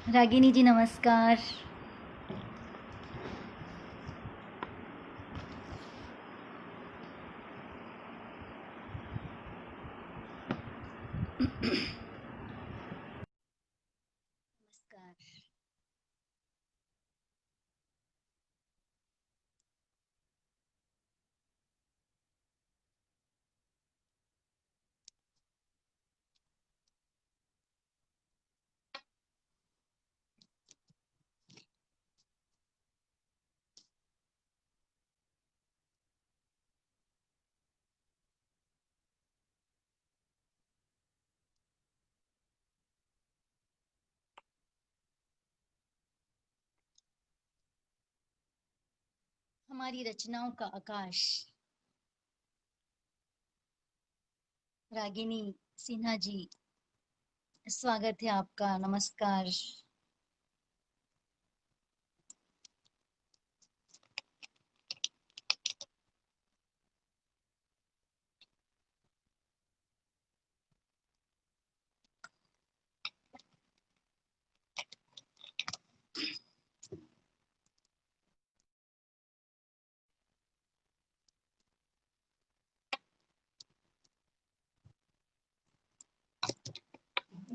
रागिनी जी नमस्कार। नमस्कार। हमारी रचनाओं का आकाश। रागिनी सिन्हा जी, स्वागत है आपका। नमस्कार।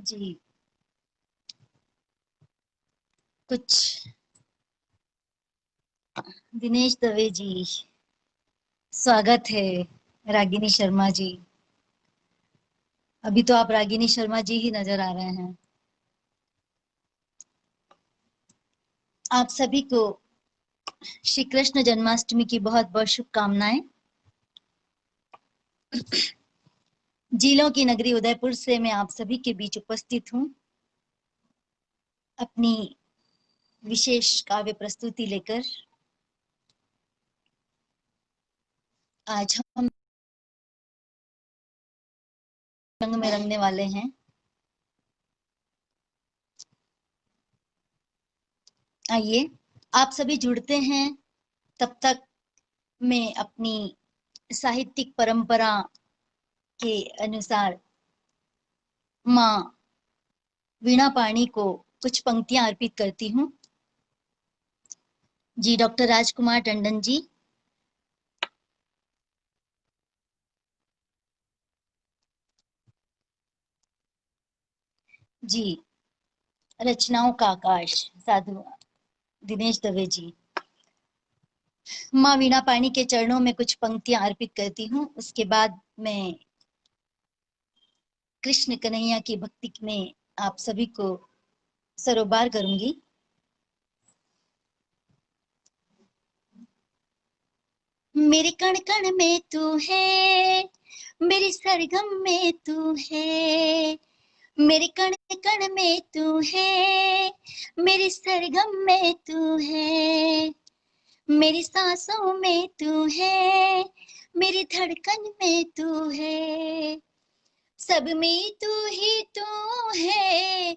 जी, कुछ दिनेश दवे जी, स्वागत है। रागिनी शर्मा जी, अभी तो आप रागिनी शर्मा जी ही नजर आ रहे हैं। आप सभी को श्री कृष्ण जन्माष्टमी की बहुत बहुत शुभकामनाएं। झीलों की नगरी उदयपुर से मैं आप सभी के बीच उपस्थित हूँ, अपनी विशेष काव्य प्रस्तुति लेकर। आज हम रंग में रंगने वाले हैं। आइए आप सभी जुड़ते हैं, तब तक मैं अपनी साहित्यिक परंपरा के अनुसार माँ वीणा पाणी को कुछ पंक्तियां अर्पित करती हूँ। जी, डॉक्टर राजकुमार टंडन जी। जी, रचनाओं का आकाश, साधु दिनेश दवे जी। माँ वीणा पाणी के चरणों में कुछ पंक्तियां अर्पित करती हूँ, उसके बाद मैं कृष्ण कन्हैया की भक्ति में आप सभी को सरोबार करूंगी। मेरे कण कण में तू है, मेरी सरगम में तू है, मेरे कण कण में तू है, मेरी सरगम में तू है, मेरी सांसों में तू है, मेरी धड़कन में तू है, सब में तू है।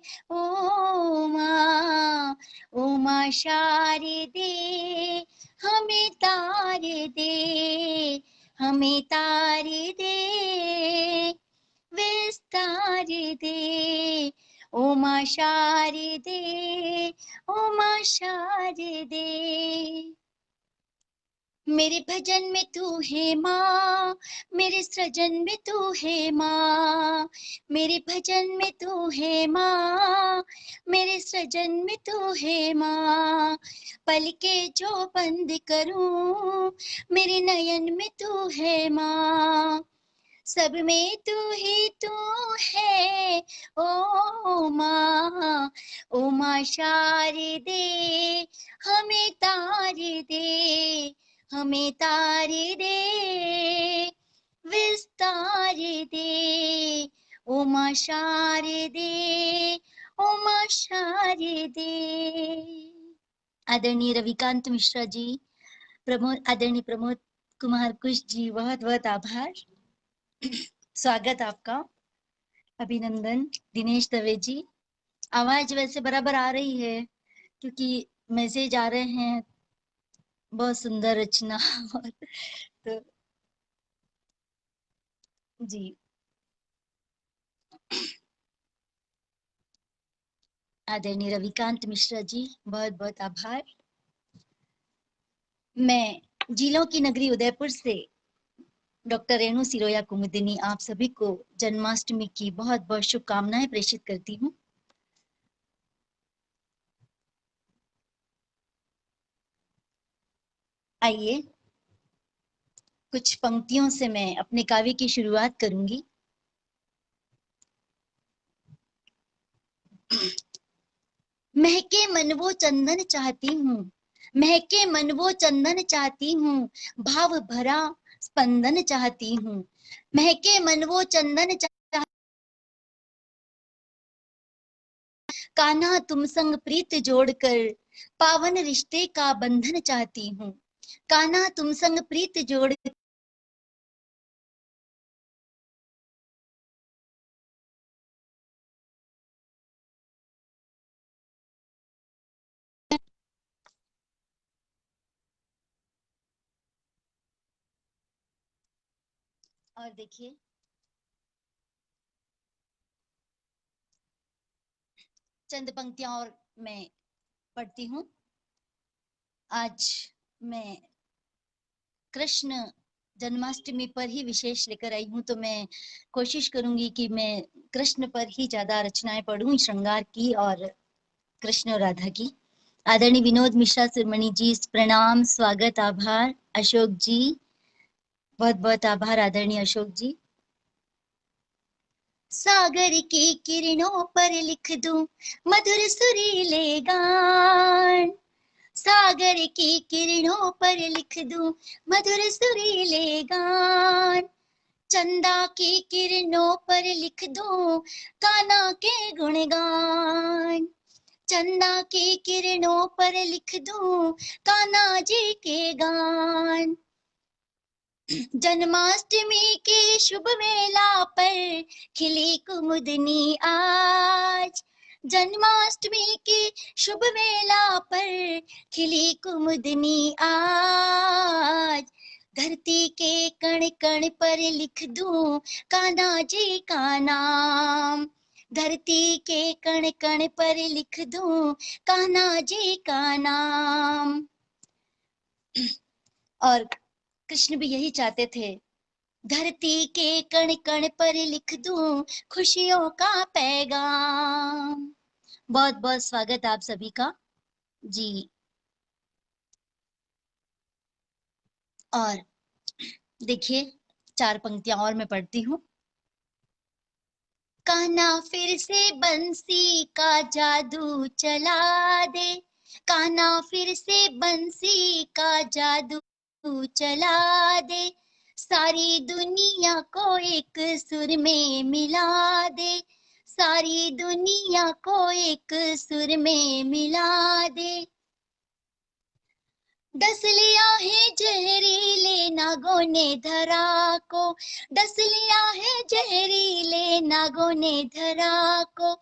ओ माँ शारदे, हमें तारे दे, हमें तारे दे, विस्तार दे। ओ माँ शारदे, ओ माँ शारदे, मेरे भजन में तू है माँ, मेरे सृजन में तू है माँ, मेरे भजन में तू है माँ, मेरे सृजन में तू है माँ, पल के जो बंद करूं, मेरे नयन में तू है माँ, सब में तू है। ओ माँ शारदे, हमें तारे दे, हमें तारे दे, विस्तार दे। ओ माँ शारदे, ओ माँ शारदे। आदरणीय रविकांत मिश्रा जी, आदरणीय प्रमोद कुमार कुश जी, बहुत बहुत आभार। स्वागत आपका, अभिनंदन। दिनेश दवे जी, आवाज वैसे बराबर आ रही है क्योंकि मैसेज आ रहे हैं, बहुत सुंदर रचना। और तो जी, आदरणीय रविकांत मिश्रा जी, बहुत बहुत आभार। मैं जिलों की नगरी उदयपुर से डॉक्टर रेणु सिरोया कुमुदिनी आप सभी को जन्माष्टमी की बहुत बहुत शुभकामनाएं प्रेषित करती हूँ। आइए कुछ पंक्तियों से मैं अपने काव्य की शुरुआत करूंगी। महके मन वो चंदन चाहती हूँ, महके मन वो चंदन चाहती हूँ, भाव भरा स्पंदन चाहती हूँ। महके मन वो चंदन कान्हा तुम संग प्रीत जोड़कर पावन रिश्ते का बंधन चाहती हूँ। कान्हा तुम संग प्रीत जोड़ और देखिए चंद पंक्तियां और मैं पढ़ती हूँ। आज मैं कृष्ण जन्माष्टमी पर ही विशेष लेकर आई हूँ, तो मैं कोशिश करूंगी कि मैं कृष्ण पर ही ज्यादा रचनाएं पढ़ूं, श्रृंगार की और कृष्ण और राधा की। आदरणीय विनोद मिश्रा सुरमणि जी, प्रणाम, स्वागत, आभार। अशोक जी, बहुत बहुत आभार आदरणीय अशोक जी। सागर की किरणों पर लिख दूं मधुर सुरीले गान, सागर की किरणों पर लिख दूं मधुर सुरीले गान, चंदा की किरणों पर लिख दूं कान्हा के गुणगान, चंदा की किरणों पर लिख दूं कान्हा जी के गान। जन्माष्टमी के शुभ वेला पर खिली कुमुदनी आज, जन्माष्टमी के शुभ वेला पर खिली कुमुदनी आज, धरती के कण कण पर लिख दूं कान्हा जी का नाम, धरती के कण कण पर लिख दूं कान्हा जी का नाम। और कृष्ण भी यही चाहते थे, धरती के कण कण पर लिख दूं खुशियों का पैगाम। बहुत बहुत स्वागत आप सभी का जी। और देखिए चार पंक्तियां और मैं पढ़ती हूँ। कान्हा फिर से बंसी का जादू चला दे, कान्हा फिर से बंसी का जादू चला दे, सारी दुनिया को एक सुर में मिला दे, सारी दुनिया को एक सुर में मिला दे। डस लिया है जहरीले नागों ने धरा को, डस लिया है जहरीले नागों ने धरा को,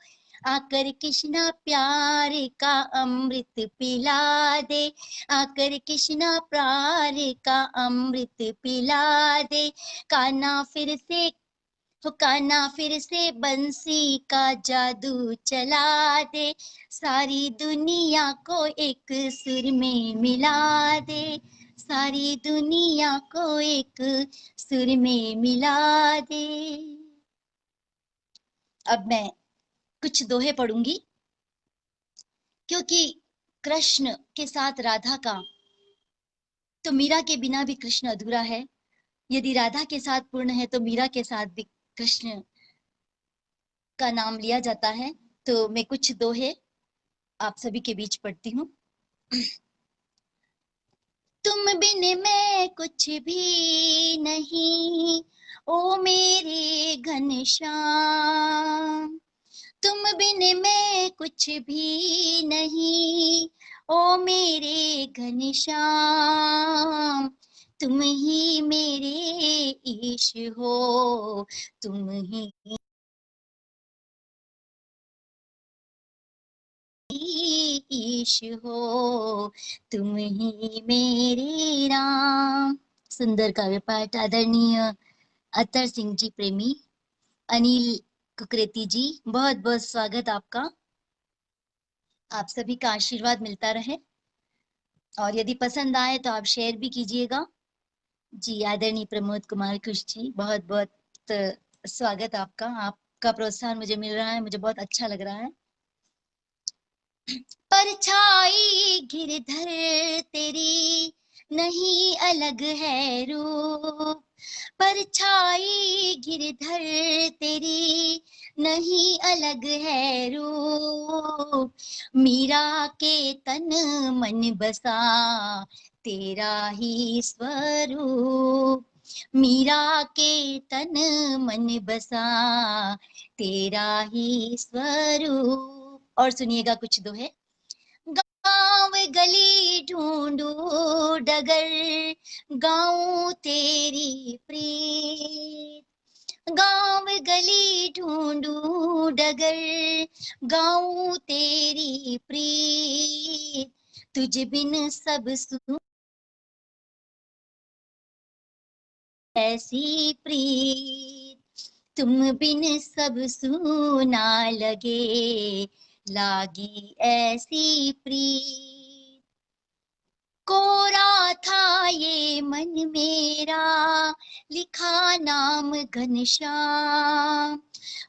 आकर कृष्णा प्यार का अमृत पिला दे, आकर कृष्णा प्यार का अमृत पिला दे। कान्हा फिर से कान्हा फिर से बंसी का जादू चला दे, सारी दुनिया को एक सुर में मिला दे, सारी दुनिया को एक सुर में मिला दे। अब मैं कुछ दोहे पढ़ूंगी, क्योंकि कृष्ण के साथ राधा का तो मीरा के बिना भी कृष्ण अधूरा है, यदि राधा के साथ पूर्ण है तो मीरा के साथ भी कृष्ण का नाम लिया जाता है। तो मैं कुछ दोहे आप सभी के बीच पढ़ती हूँ। तुम बिन मैं कुछ भी नहीं, ओ मेरे घनश्याम, तुम बिन मैं कुछ भी नहीं, ओ मेरे घनश्याम, तुम ही मेरे ईश हो, तुम ही ईश हो, तुम ही मेरे राम। सुंदर काव्य पाठ आदरणीय अतर सिंह जी प्रेमी, अनिल कुकरेती जी, बहुत बहुत स्वागत आपका। आप सभी का आशीर्वाद मिलता रहे, और यदि पसंद आए तो आप शेयर भी कीजिएगा। जी आदरणीय प्रमोद कुमार कुश जी, बहुत बहुत स्वागत आपका। आपका प्रोत्साहन मुझे मिल रहा है, मुझे बहुत अच्छा लग रहा है। परछाई गिरधर तेरी नहीं अलग है रूप, परछाई गिरधर तेरी नहीं अलग है रूप, मीरा के तन मन बसा तेरा ही स्वरूप, मीरा के तन मन बसा तेरा ही स्वरूप। और सुनिएगा कुछ दोहे। गाँव गली ढूंढू डगर, गाऊं तेरी प्रीत, गाँव गली ढूंढू डगर, गाऊं तेरी प्रीत, तुझ बिन सब सुन ऐसी प्रीत, तुम बिन सब सूना लगे, लागी ऐसी प्रीत। कोरा था ये मन मेरा, लिखा नाम घनश्याम,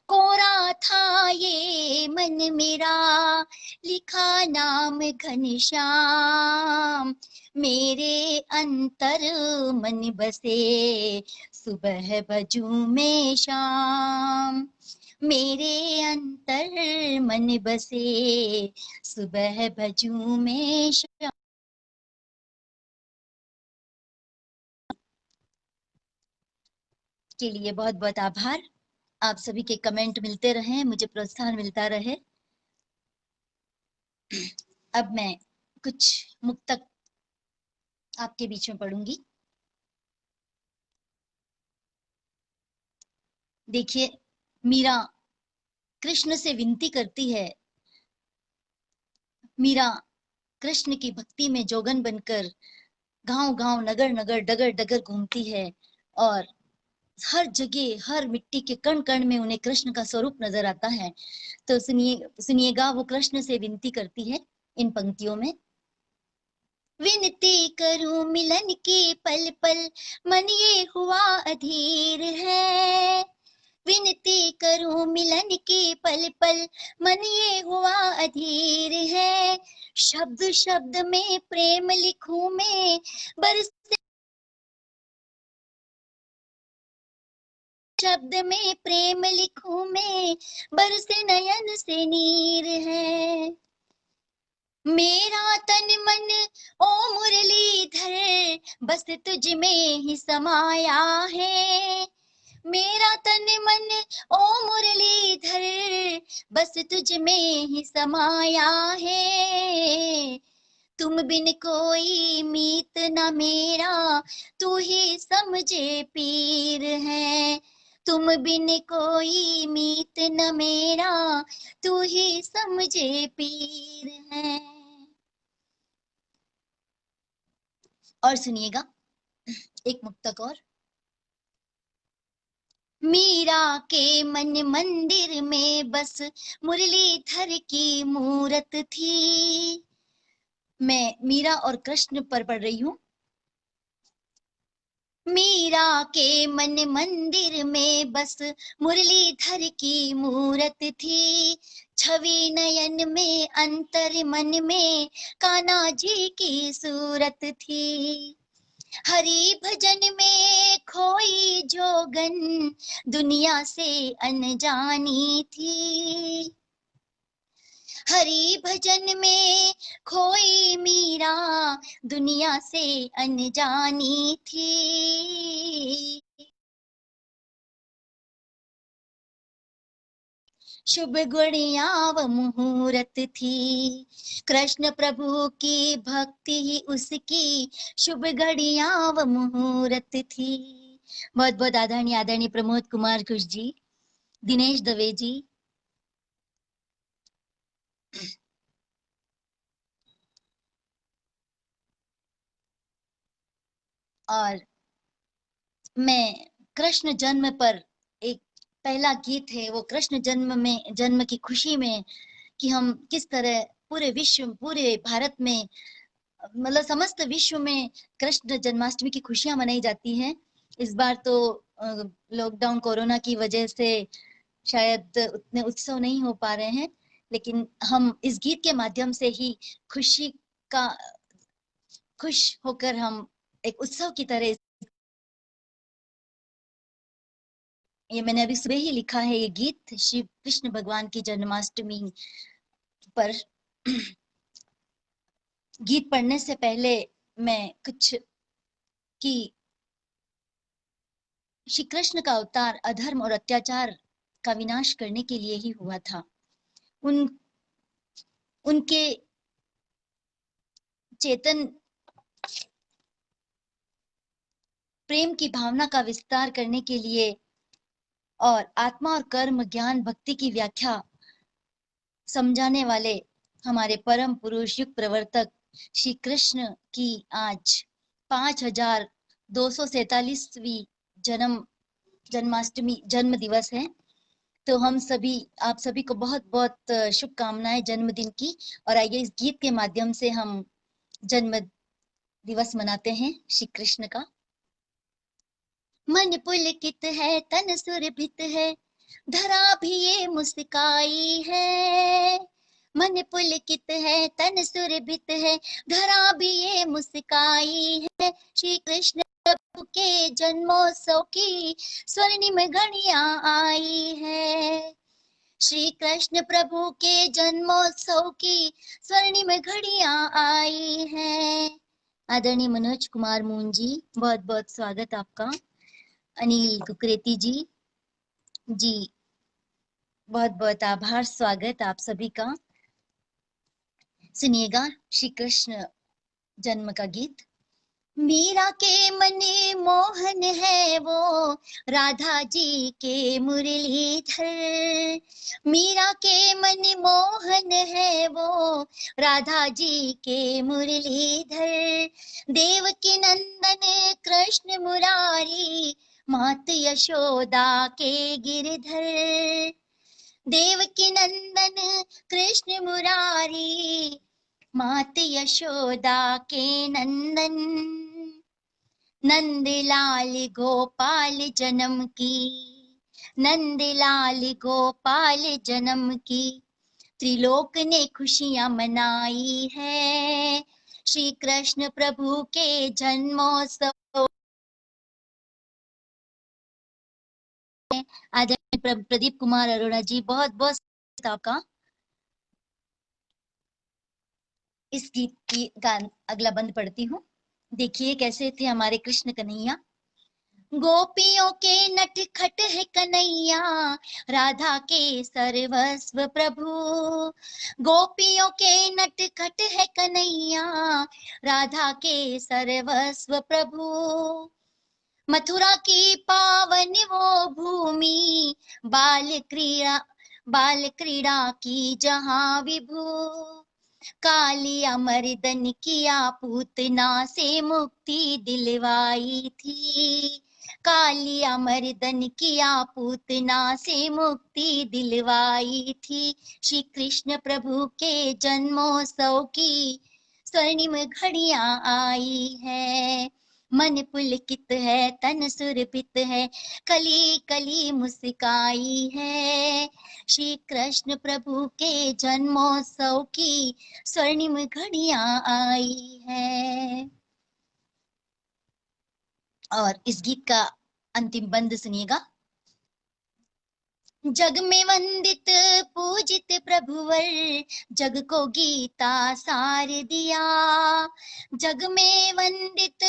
कोरा था ये मन मेरा, लिखा नाम घनश्याम, मेरे अंतर मन बसे सुबह बजूं में शाम, मेरे अंतर मन बसे सुबह बजूं में शाम। के लिए बहुत बहुत आभार। आप सभी के कमेंट मिलते रहे, मुझे प्रोत्साहन मिलता रहे। अब मैं कुछ मुक्तक आपके बीच में पढ़ूंगी। देखिए, मीरा कृष्ण से विनती करती है। मीरा कृष्ण की भक्ति में जोगन बनकर गांव गांव नगर नगर डगर डगर घूमती है, और हर जगह हर मिट्टी के कण कण में उन्हें कृष्ण का स्वरूप नजर आता है। तो सुनिएगा, वो कृष्ण से विनती करती है इन पंक्तियों में। विनती करूं मिलन की पल पल, मन ये हुआ अधीर है, विनती करूं मिलन की पल पल, मन ये हुआ अधीर है, शब्द शब्द में प्रेम लिखूं मैं, बरसे शब्द में प्रेम लिखूं मैं, बरसे नयन से नीर है, मेरा तन मन ओ मुरलीधर, बस तुझ में ही समाया है, मेरा तन मन ओ मुरलीधर, बस तुझ में ही समाया है, तुम बिन कोई मीत न मेरा, तू ही समझे पीर है, तुम बिन कोई मीत न मेरा, तू ही समझे पीर है। और सुनिएगा एक मुक्तक और। मीरा के मन मंदिर में बस मुरलीधर की मूरत थी। मैं मीरा और कृष्ण पर पढ़ रही हूँ। मीरा के मन मंदिर में बस मुरलीधर की मूरत थी, छवि नयन में अंतर मन में कान्हा जी की सूरत थी, हरि भजन में खोई जोगन दुनिया से अनजानी थी, हरि भजन में खोई मीरा दुनिया से अनजानी थी, शुभ गुणियाव मुहूर्त थी, कृष्ण प्रभु की भक्ति ही उसकी शुभ घड़ियाव मुहूर्त थी। बहुत बहुत आदरणीय आदरणीय प्रमोद कुमार कुश जी, दिनेश दवे जी, और मैं कृष्ण जन्म पर एक पहला गीत है, वो कृष्ण जन्म में, जन्म की खुशी में कि हम किस तरह पूरे विश्व, पूरे भारत में, मतलब समस्त विश्व में कृष्ण जन्माष्टमी की खुशियां मनाई जाती हैं। इस बार तो लॉकडाउन कोरोना की वजह से शायद उतने उत्सव नहीं हो पा रहे हैं, लेकिन हम इस गीत के माध्यम से ही खुशी का, खुश होकर हम एक उत्सव की तरह, ये मैंने अभी सुबह ही लिखा है ये गीत श्री कृष्ण भगवान की जन्माष्टमी पर। गीत पढ़ने से पहले मैं कुछ कि श्री कृष्ण का अवतार अधर्म और अत्याचार का विनाश करने के लिए ही हुआ था। उनके चेतन प्रेम की भावना का विस्तार करने के लिए और आत्मा और कर्म, ज्ञान, भक्ति की व्याख्या समझाने वाले हमारे परम पुरुष, युग प्रवर्तक श्री कृष्ण की आज 5247वीं जन्माष्टमी जन्म दिवस है। तो हम सभी, आप सभी को बहुत बहुत शुभकामनाएं जन्मदिन की। और आइए इस गीत के माध्यम से हम जन्म दिवस मनाते हैं श्री कृष्ण का। मन पुलकित है, तन सुरभित है, धरा भी ये मुस्काई है। मन पुलकित है, तन सुरभित है, धरा भी ये मुस्काई है। श्री कृष्ण प्रभु के जन्मोत्सव की स्वर्णिम घड़ियां आई है। श्री कृष्ण प्रभु के जन्मोत्सव की स्वर्णिम घड़ियां आई है। आदरणीय मनोज कुमार मुंजी, बहुत बहुत स्वागत आपका। अनिल कुकरेती जी बहुत बहुत आभार, स्वागत आप सभी का। सुनिएगा श्री कृष्ण जन्म का गीत। मीरा के मन मोहन है वो, राधा जी के मुरलीधर। मीरा के मन मोहन है वो, राधा जी के मुरलीधर। देवकी नंदन कृष्ण मुरारी, मात यशोदा के गिरधर। देवकी नंदन कृष्ण मुरारी, मात यशोदा के नंदन। नंदलाल गोपाल जन्म की, नंदलाल गोपाल जन्म की, त्रिलोक ने खुशियां मनाई है। श्री कृष्ण प्रभु के जन्मोत्सव। आज प्रदीप कुमार अरोड़ा जी, बहुत बहुत आपका। इस गीत की गान अगला बंद पढ़ती हूँ। देखिए कैसे थे हमारे कृष्ण कन्हैया। गोपियों के नटखट है कन्हैया, राधा के सर्वस्व प्रभु। गोपियों के नटखट है कन्हैया, राधा के सर्वस्व प्रभु। मथुरा की पावन वो भूमि, बाल क्रीड़ा की जहां विभू। कालिया मर्दन किया पूतना से मुक्ति दिलवाई थी। कालिया मर्दन किया पूतना से मुक्ति दिलवाई थी। श्री कृष्ण प्रभु के जन्मोत्सव की स्वर्णिम घड़ियां आई है। मन पुलकित है, तन सुरभित है, कली कली मुस्काई है। श्री कृष्ण प्रभु के जन्मोत्सव की स्वर्णिम घड़ियां आई है। और इस गीत का अंतिम बंद सुनिएगा। जग में वंदित पूजित प्रभुवर, जग को गीता सार दिया। जग में वंदित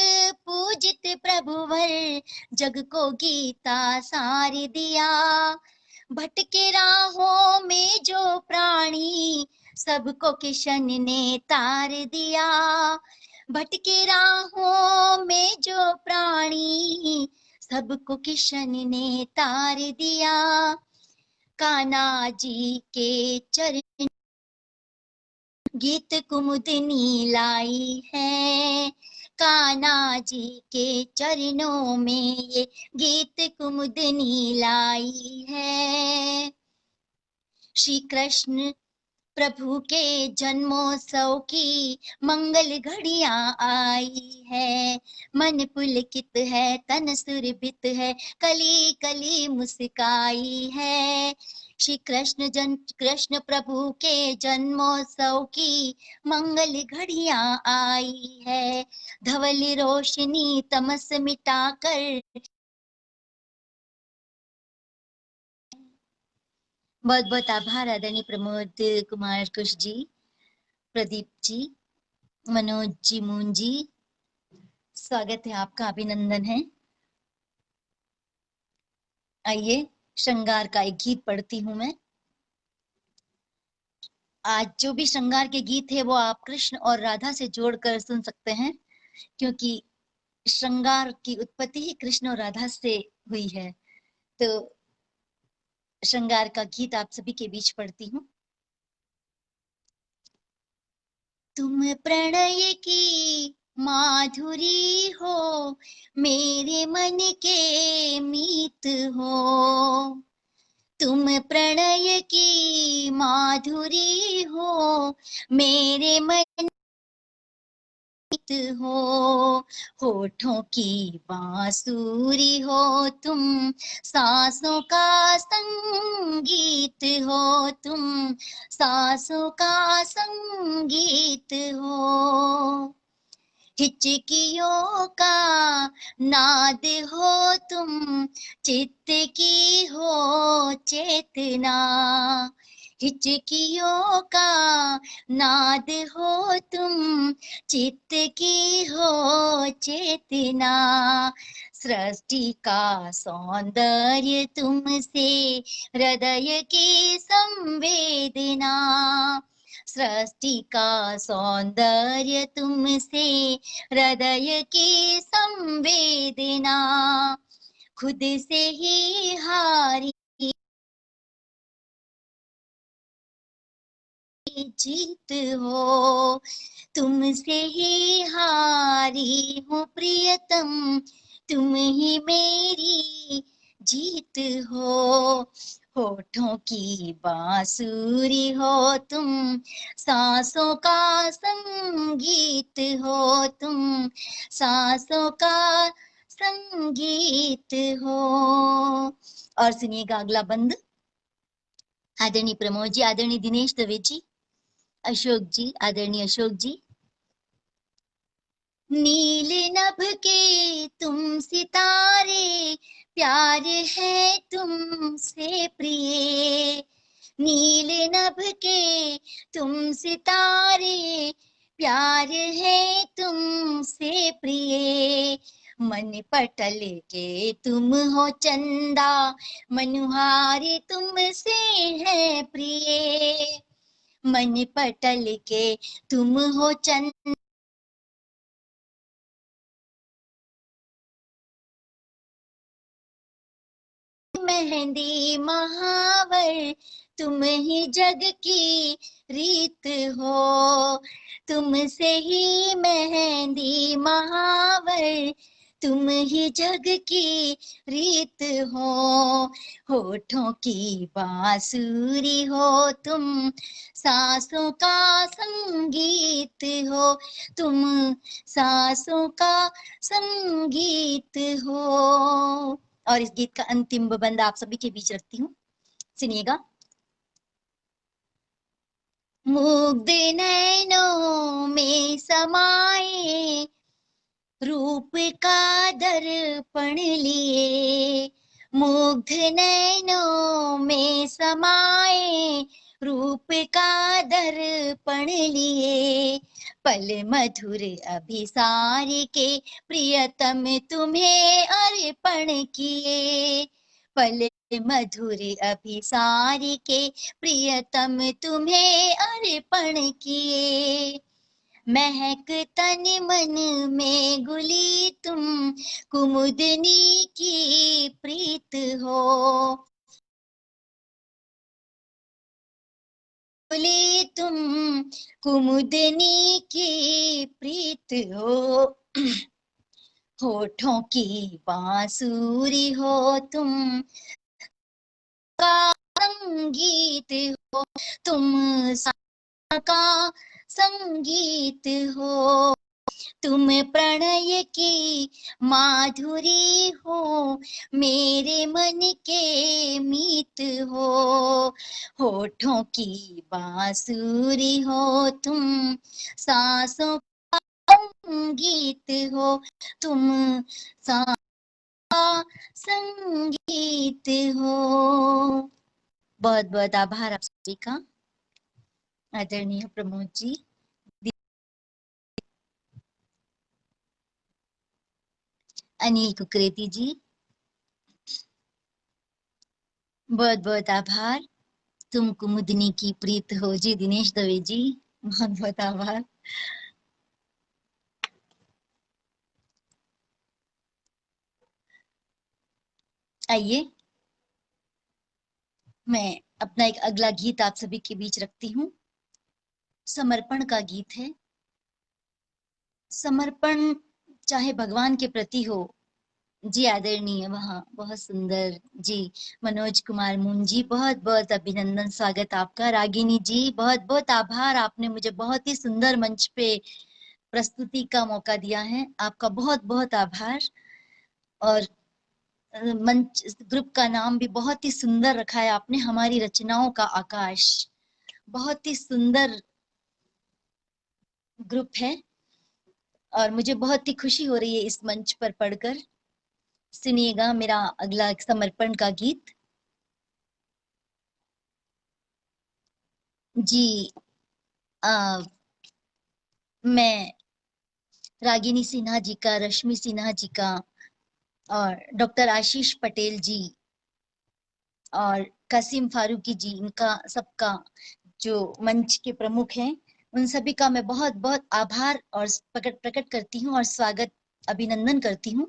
पूजित प्रभुवर, जग को गीता सार दिया। भटके राहों में जो प्राणी, सबको किशन ने तार दिया। भटके राहों में जो प्राणी, सबको किशन ने तार दिया। कान्हा जी के चरण गीत कुमुदनी लाई है। कान्हा जी के चरणों में ये गीत कुमुदनी लाई है। श्री कृष्ण प्रभु के जन्मोत्सव की मंगल घड़ियां आई है। मन पुलकित है, तन सुरभित है, कली कली मुस्काई है। श्री कृष्ण प्रभु के जन्मोत्सव की मंगल घड़ियां आई है। धवल रोशनी तमस मिटाकर, बहुत बहुत आभार आदरणीय प्रमोद कुमार कुश जी, प्रदीप जी, मनोज जी, मून जी, स्वागत है आपका, अभिनंदन है। आइए श्रृंगार का एक गीत पढ़ती हूं मैं। आज जो भी श्रृंगार के गीत है वो आप कृष्ण और राधा से जोड़कर सुन सकते हैं, क्योंकि श्रृंगार की उत्पत्ति ही कृष्ण और राधा से हुई है। तो श्रृंगार का गीत आप सभी के बीच पढ़ती हूँ। तुम प्रणय की माधुरी हो, मेरे मन के मीत हो। तुम प्रणय की माधुरी हो, मेरे मन हो। होठों की बांसुरी हो तुम, सांसों का संगीत हो तुम, सांसों का संगीत हो। हिचकियों का नाद हो तुम, चित्त की हो चेतना। हिचकियों का नाद हो तुम, चित्त की हो चेतना। सृष्टि का सौंदर्य तुमसे, हृदय की संवेदना। सृष्टि का सौंदर्य तुमसे, हृदय की संवेदना। खुद से ही हारी जीत हो, तुमसे ही हारी हूँ प्रियतम, तुम ही मेरी जीत हो। होठों की बांसुरी हो तुम, सांसों का संगीत हो तुम, सांसों का संगीत हो। और सुनिएगा अगला बंद। आदरणीय प्रमोद जी, आदरणीय दिनेश दवे जी, अशोक जी, आदरणीय अशोक जी। नील नभ के तुम सितारे, प्यार है तुमसे प्रिय। नील नभ के तुम सितारे, प्यार है तुमसे प्रिय। मन पटल के तुम हो चंदा, मनुहारी तुमसे है प्रिय। मन पटल के तुम हो चंदा, मेहंदी महावर तुम ही जग की रीत हो। तुमसे ही मेहंदी महावर, तुम ही जग की रीत हो। होठों की बांसुरी हो तुम, सांसों का संगीत हो तुम, सांसों का संगीत हो। और इस गीत का अंतिम बंद आप सभी के बीच रखती हूँ, सुनिएगा। मुग्ध नैनों में समाये, रूप का दर्पण लिए। मुग्ध नैनों में समाये, रूप का दर्पण लिए। पल मधुर अभिसार के, प्रियतम तुम्हें अर्पण किए। पल मधुर अभिसार के, प्रियतम तुम्हें अर्पण किए। महक तन मन में गुली तुम, कुमुदनी की प्रीत हो। गुली तुम, कुमुदनी की प्रीत हो। होठों की बांसुरी हो तुम, का संगीत हो तुम, का संगीत हो, तुम प्रणय की माधुरी हो, मेरे मन के मीत हो, होठों की बांसुरी हो तुम, सांसों का संगीत हो तुम, सांसों का संगीत हो। बहुत बहुत आभार आप सभी का, आदरणीय प्रमोद जी, अनिल कुकरेती जी, बहुत बहुत आभार। तुम कुमुदनी की प्रीत हो जी, दिनेश दवे जी, बहुत बहुत आभार। आइए मैं अपना एक अगला गीत आप सभी के बीच रखती हूँ। समर्पण का गीत है। समर्पण चाहे भगवान के प्रति हो जी, आदरणीय, वहाँ बहुत सुंदर जी, मनोज कुमार मुन जी, बहुत बहुत अभिनंदन, स्वागत आपका। रागिनी जी, बहुत बहुत आभार, आपने मुझे बहुत ही सुंदर मंच पे प्रस्तुति का मौका दिया है, आपका बहुत बहुत आभार। और मंच ग्रुप का नाम भी बहुत ही सुंदर रखा है आपने, हमारी रचनाओं का आकाश। बहुत ही सुंदर ग्रुप है और मुझे बहुत ही खुशी हो रही है इस मंच पर पढ़कर। सुनिएगा मेरा अगला समर्पण का गीत। जी, मैं रागिनी सिन्हा जी का, रश्मि सिन्हा जी का और डॉक्टर आशीष पटेल जी और कासिम फारूकी जी, इनका सबका जो मंच के प्रमुख हैं, उन सभी का मैं बहुत बहुत आभार और प्रकट प्रकट करती हूँ और स्वागत अभिनंदन करती हूँ।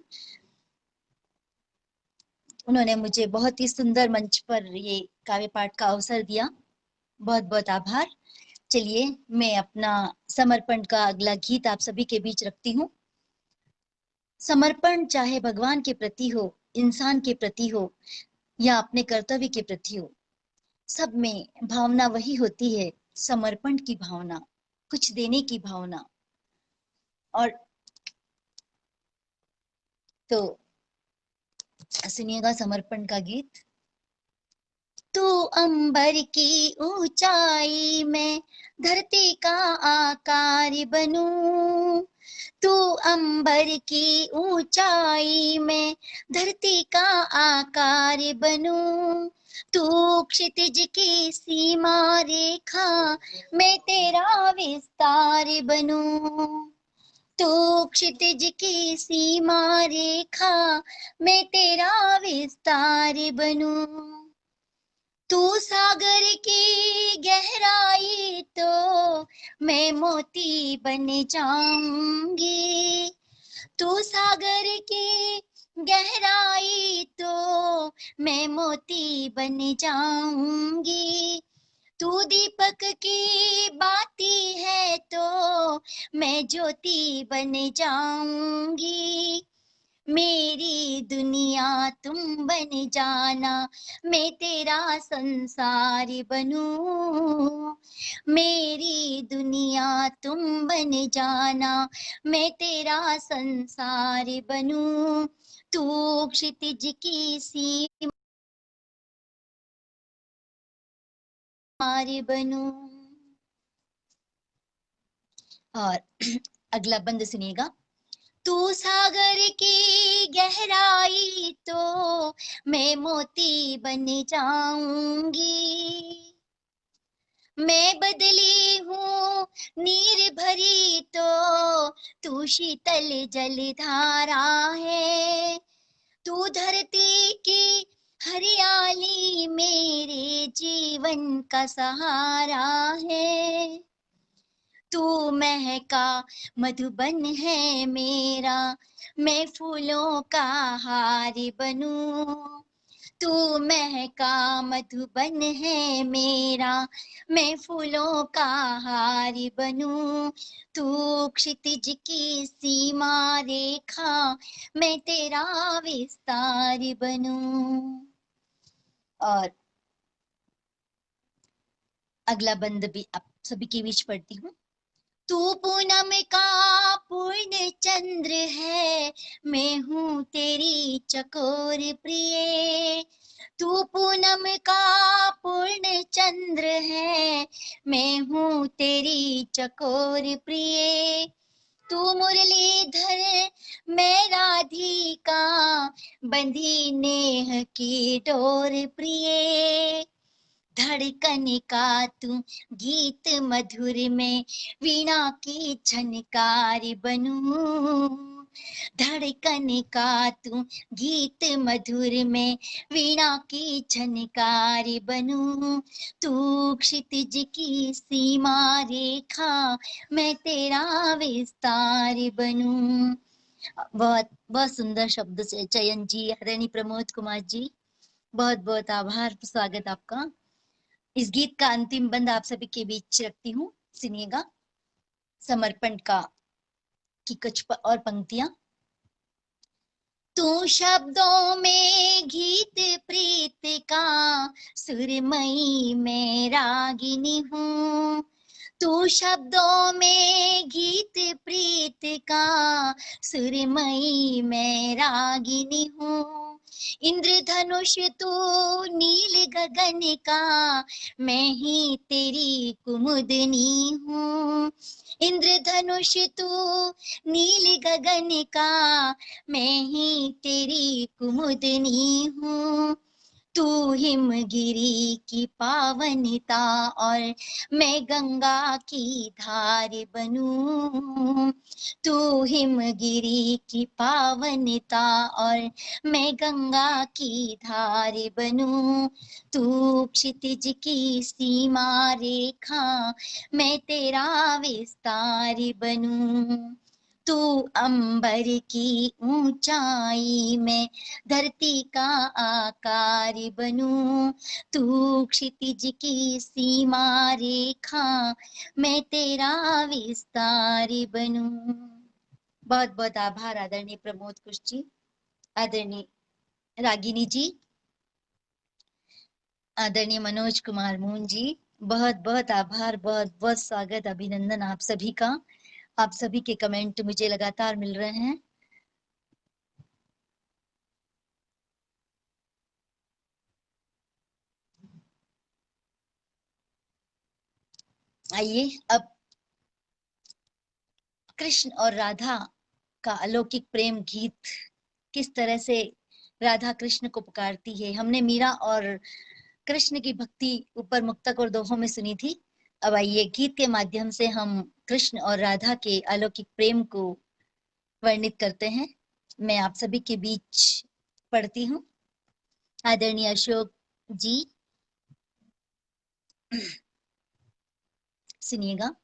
उन्होंने मुझे बहुत ही सुंदर मंच पर ये काव्य पाठ का अवसर दिया, बहुत बहुत आभार। चलिए मैं अपना समर्पण का अगला गीत आप सभी के बीच रखती हूँ। समर्पण चाहे भगवान के प्रति हो, इंसान के प्रति हो या अपने कर्तव्य के प्रति हो, सब में भावना वही होती है, समर्पण की भावना, कुछ देने की भावना। और तो सुनिएगा समर्पण का गीत। तू अंबर की ऊंचाई में धरती का आकार बनूं, तू अंबर की ऊंचाई में धरती का आकार बनूं, तू क्षितिज की सीमा रेखा मैं तेरा विस्तार बनूं, तू क्षितिज की सीमा रेखा मैं तेरा विस्तार बनूं, तू सागर की गहराई तो मैं मोती बन जाऊंगी, तू सागर की गहराई तो मैं मोती बन जाऊंगी, तू दीपक की बाती है तो मैं ज्योति बन जाऊंगी, मेरी दुनिया तुम बन जाना मैं तेरा संसार बनूं, मेरी दुनिया तुम बन जाना मैं तेरा संसार बनूं, तू क्षितिज की सीमा बनूं। और अगला बंद सुनिएगा। तू सागर की गहराई तो मैं मोती बन जाऊंगी, मैं बदली हूँ नीर भरी तो तू शीतल जलधारा है, तू धरती की हरियाली मेरे जीवन का सहारा है, तू महका मधुबन है मेरा मैं फूलों का हार बनूं, तू महका मधुबन है मेरा मैं फूलों का हार बनूं, तू क्षितिज की सीमा रेखा मैं तेरा विस्तार बनूं। और अगला बंद भी आप सभी के बीच पढ़ती हूँ। तू पूनम का पूर्ण चंद्र है, मैं हूँ तेरी चकोर प्रिय। तू पूनम का पूर्ण चंद्र है, मैं हूँ तेरी चकोर प्रिय। तू मुरलीधर मैं राधिका, बंधी नेह की डोर प्रिय। धड़कन का तू गीत मधुर में, वीणा की झनकार बनूं। धड़कन का तू गीत मधुर में, वीणा की झनकार बनूं। तू क्षितिज की सीमा रेखा, मैं तेरा विस्तार बनूं। बहुत बहुत सुंदर शब्द से चयन जी, आदरणीय प्रमोद कुमार जी, बहुत बहुत आभार, स्वागत आपका। इस गीत का अंतिम बंद आप सभी के बीच रखती हूँ, सुनिएगा। समर्पण का की कुछ और पंक्तियां। तू शब्दों में गीत प्रीत का, सुरमई मैं रागिनी हूँ। तू शब्दों में गीत प्रीत का, सुरमई मैं रागिनी हूँ। इंद्रधनुष तू नील गगन का, मैं ही तेरी कुमुदनी हूँ। इंद्रधनुष तू नील गगन का, मैं ही तेरी कुमुदनी हूँ। तू हिमगिरी की पावनता, और मैं गंगा की धार बनूं। तू हिमगिरी की पावनता, और मैं गंगा की धार बनूं। तू क्षितिज की सीमा रेखा, मैं तेरा विस्तार बनूं। तू अंबर की ऊंचाई में, धरती का आकार बनूं। तू क्षितिज की सीमा रेखा, मैं तेरा विस्तार बनूं। बहुत बहुत आभार आदरणीय प्रमोद कुश जी, आदरणीय रागिनी जी, आदरणीय मनोज कुमार मून जी, बहुत बहुत आभार, बहुत बहुत स्वागत, अभिनंदन आप सभी का। आप सभी के कमेंट मुझे लगातार मिल रहे हैं। आइए अब कृष्ण और राधा का अलौकिक प्रेम गीत, किस तरह से राधा कृष्ण को पुकारती है, हमने मीरा और कृष्ण की भक्ति ऊपर मुक्तक और दोहों में सुनी थी। अब आइए गीत के माध्यम से हम कृष्ण और राधा के अलौकिक प्रेम को वर्णित करते हैं। मैं आप सभी के बीच पढ़ती हूँ। आदरणीय अशोक जी सुनिएगा।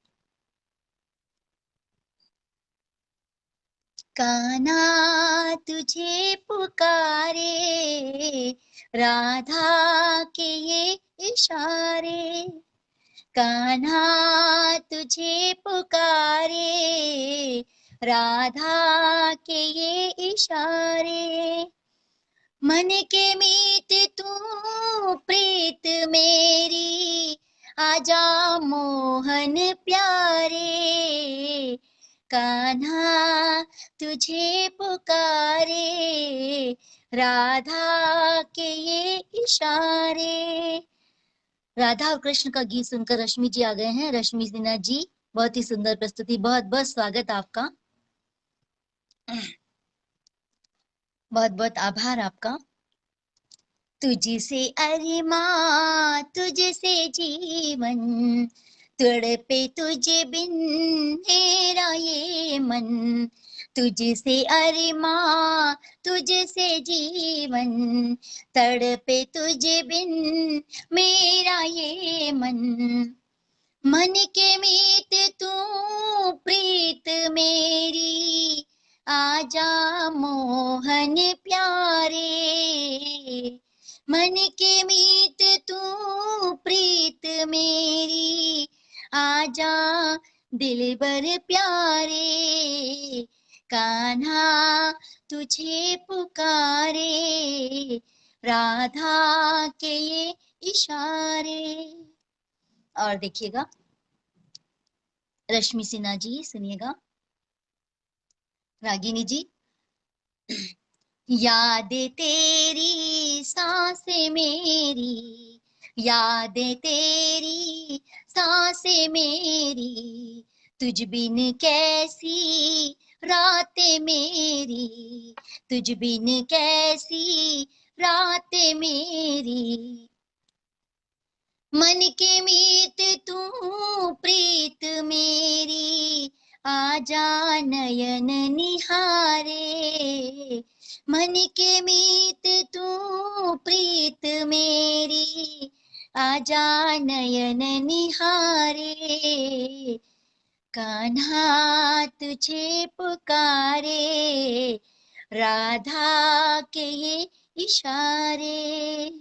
कान्हा तुझे पुकारे, राधा के ये इशारे। कान्हा तुझे पुकारे, राधा के ये इशारे। मन के मीत तू प्रीत मेरी, आजा मोहन प्यारे। कान्हा तुझे पुकारे, राधा के ये इशारे। राधा और कृष्ण का गीत सुनकर रश्मि जी आ गए हैं। रश्मि सिन्हा जी, बहुत ही सुंदर प्रस्तुति, बहुत बहुत स्वागत आपका, बहुत बहुत आभार आपका। तुझसे अरिमा, तुझसे जीवन, तड़पे तुझे बिन मेरा ये मन। तुझसे अरिमा, तुझसे जीवन, तड़पे तुझे बिन मेरा ये मन। मन के मीत तू प्रीत मेरी, आजा मोहन प्यारे। मन के मीत तू प्रीत मेरी, आजा दिलबर प्यारे। कान्हा तुझे पुकारे, राधा के ये इशारे। और देखिएगा, रश्मि सिन्हा जी सुनिएगा। रागिनी जी। यादें तेरी सांसें मेरी, यादें तेरी सांसें मेरी, तुझ बिन कैसी रातें मेरी, तुझ बिन कैसी रातें मेरी। मन के मीत तू प्रीत मेरी, आजा नयन निहारे। मन के मीत तू प्रीत मेरी, आजा नयन निहारे। कान्हा तुझे पुकारे, राधा के ये इशारे।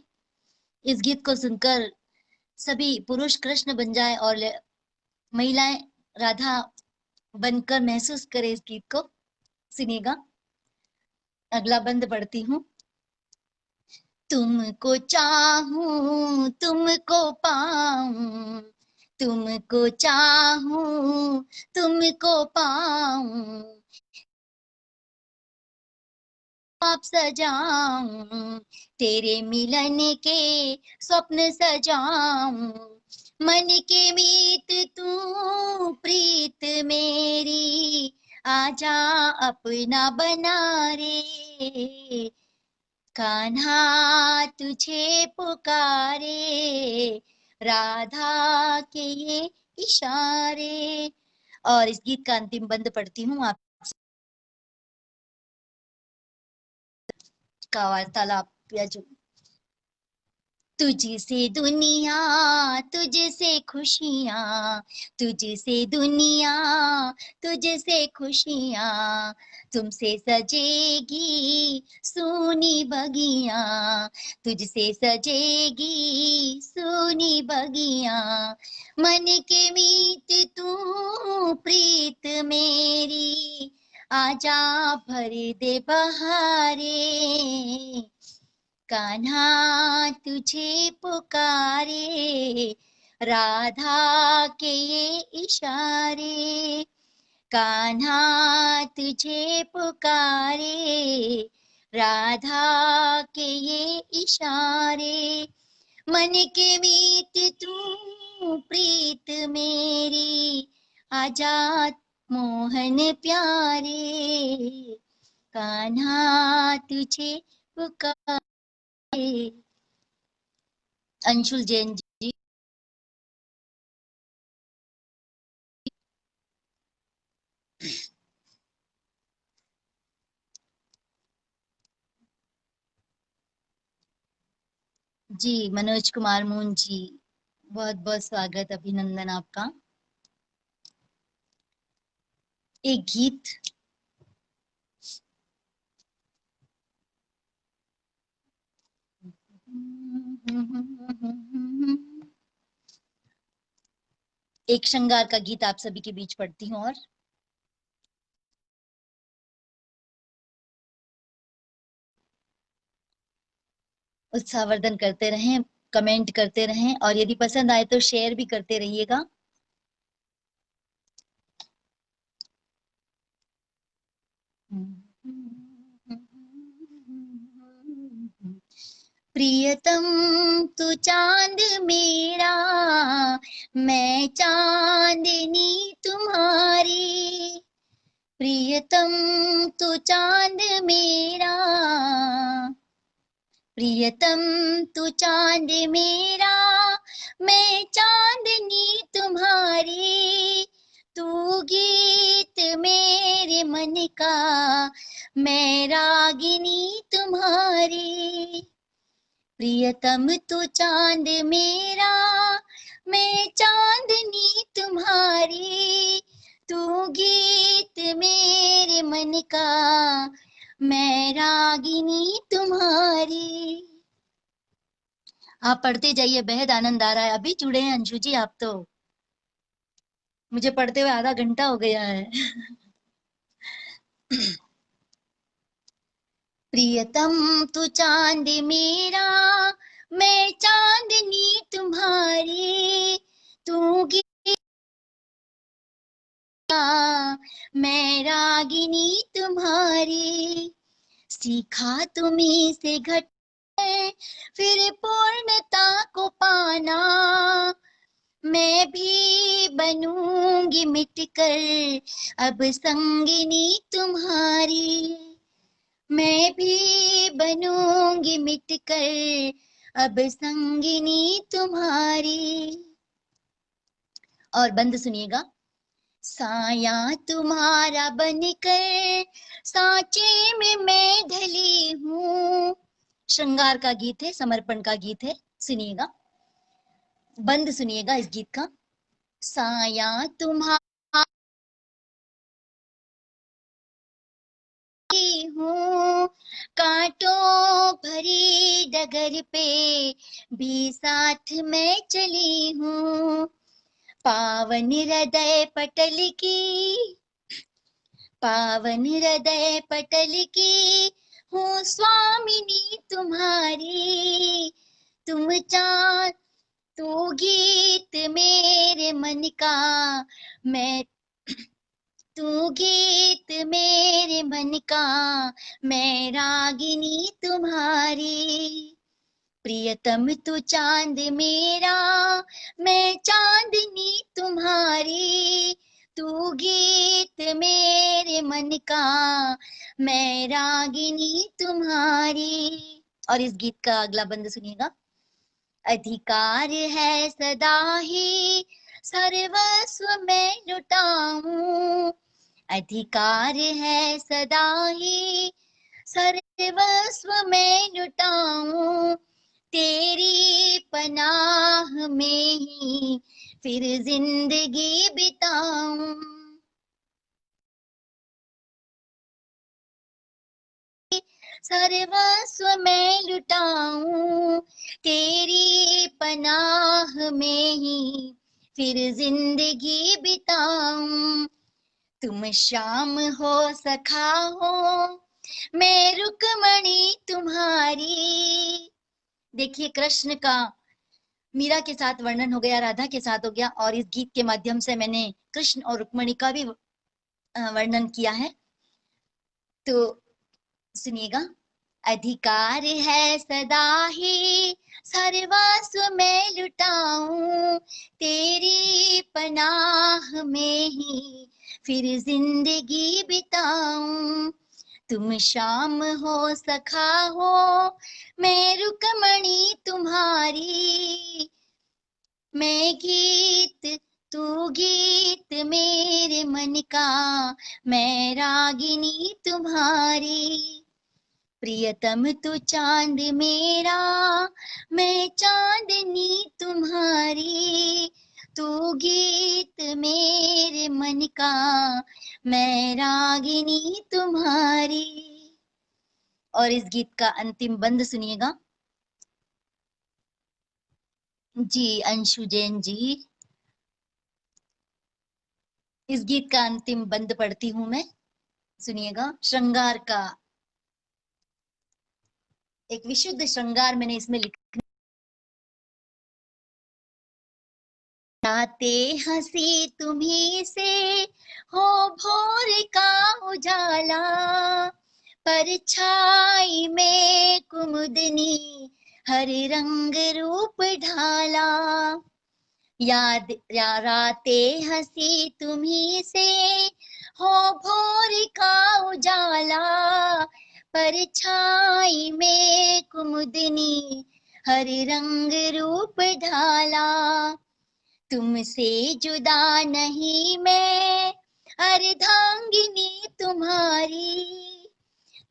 इस गीत को सुनकर सभी पुरुष कृष्ण बन जाए और महिलाएं राधा बनकर महसूस करें इस गीत को। सुनिएगा। अगला बंद पढ़ती हूँ। तुमको चाहूं तुमको पाऊं, तुमको चाहूं तुमको पाऊं, आप सजाऊं, तेरे मिलन के स्वप्न सजाऊं। मन के मीत तू प्रीत मेरी, आजा अपना बना रे। कान्हा तुझे पुकारे, राधा के ये इशारे। और इस गीत का अंतिम बंद पढ़ती हूँ आप का वार्तालाप या जो। तुझसे दुनिया, तुझसे खुशियाँ, तुझसे दुनिया, तुझसे खुशियाँ, तुमसे सजेगी सूनी बगियाँ, तुझसे सजेगी सूनी बगियाँ। मन के मीत तू प्रीत मेरी, आजा भर दे बहारे। कान्हा तुझे पुकारे, राधा के ये इशारे। कान्हा तुझे पुकारे, राधा के ये इशारे। मन के मीत तू प्रीत मेरी, आजा मोहन प्यारे। कान्हा तुझे पुकारे। अंशुल जैन जी। जी मनोज कुमार मून जी, बहुत बहुत स्वागत अभिनंदन आपका। एक गीत एक श्रृंगार का गीत आप सभी के बीच पढ़ती हूँ और उत्साहवर्धन करते रहें, कमेंट करते रहें और यदि पसंद आए तो शेयर भी करते रहिएगा। प्रियतम तू चांद मेरा, मैं चांदनी तुम्हारी। प्रियतम तू चांद मेरा, प्रियतम तू चांद मेरा, मैं चांदनी तुम्हारी। तू गीत मेरे मन का, मैं रागिनी तुम्हारी। प्रियतम तू चांद मेरा, मैं चांदनी तुम्हारी। तू गीत मेरे मन का, मैं रागिनी तुम्हारी। आप पढ़ते जाइए, बेहद आनंद आ रहा है। अभी जुड़े हैं अंशु जी आप तो, मुझे पढ़ते हुए आधा घंटा हो गया है। प्रियतम तू चांद मेरा, मैं चांदनी तुम्हारी। तू मैं रागिनी तुम्हारी। सीखा तुम्हीं से घट फिर पूर्णता को पाना, मैं भी बनूंगी मिटकर अब संगिनी तुम्हारी। मैं भी बनूंगी मिटकर अब संगिनी तुम्हारी। और बंद सुनिएगा। साया तुम्हारा बनकर सांचे में मैं ढली हूँ। श्रृंगार का गीत है, समर्पण का गीत है, सुनिएगा, बंद सुनिएगा इस गीत का। साया तुम्हारा हूँ, कांटों भरी डगर पे भी साथ में चली हूँ। पावन हृदय पटल की, पावन हृदय पटल की हूँ स्वामिनी तुम्हारी। तुम चाँद तू गीत मेरे मन का, मैं तू गीत मेरे मन का, मैं रागिनी तुम्हारी। प्रियतम तू चांद मेरा, मैं चांदनी तुम्हारी। तू गीत मेरे मन का, मैं रागिनी तुम्हारी। और इस गीत का अगला बंद सुनिएगा। अधिकार है सदा ही सर्वस्व मैं लुटाऊं। अधिकार है सदा ही सर्वस्व मैं लुटाऊं। तेरी पनाह में ही फिर जिंदगी बिताऊं। सर्वस्व मैं लुटाऊं, तेरी पनाह में ही फिर जिंदगी बिताऊं। तुम शाम हो सखा हो, मैं रुक्मणी तुम्हारी। देखिए, कृष्ण का मीरा के साथ वर्णन हो गया, राधा के साथ हो गया, और इस गीत के माध्यम से मैंने कृष्ण और रुक्मणी का भी वर्णन किया है। तो सुनिएगा। अधिकार है सदा ही सर्वस्व मैं लुटाऊं, तेरी पनाह में ही फिर जिंदगी बिताऊं। तुम शाम हो सखा हो, मैं रुक्मणी तुम्हारी। मैं गीत तू गीत मेरे मन का, मैं रागिनी तुम्हारी। प्रियतम तू चांद मेरा, मैं चांदनी तुम्हारी। तू गीत मेरे मन का, मैं रागिनी तुम्हारी। और इस गीत का अंतिम बंद सुनिएगा। जी अंशु जैन जी, इस गीत का अंतिम बंद पढ़ती हूं मैं, सुनिएगा। श्रृंगार का एक विशुद्ध श्रृंगार मैंने इसमें लिखा। आते हंसी तुम्ही से हो भोर का उजाला, परछाई में कुमुदनी हर रंग रूप ढाला। याद रातें हंसी तुम्ही से हो भोर का उजाला, परछाई में कुमुदनी हर रंग रूप ढाला। तुमसे जुदा नहीं मैं अर्धांगिनी तुम्हारी।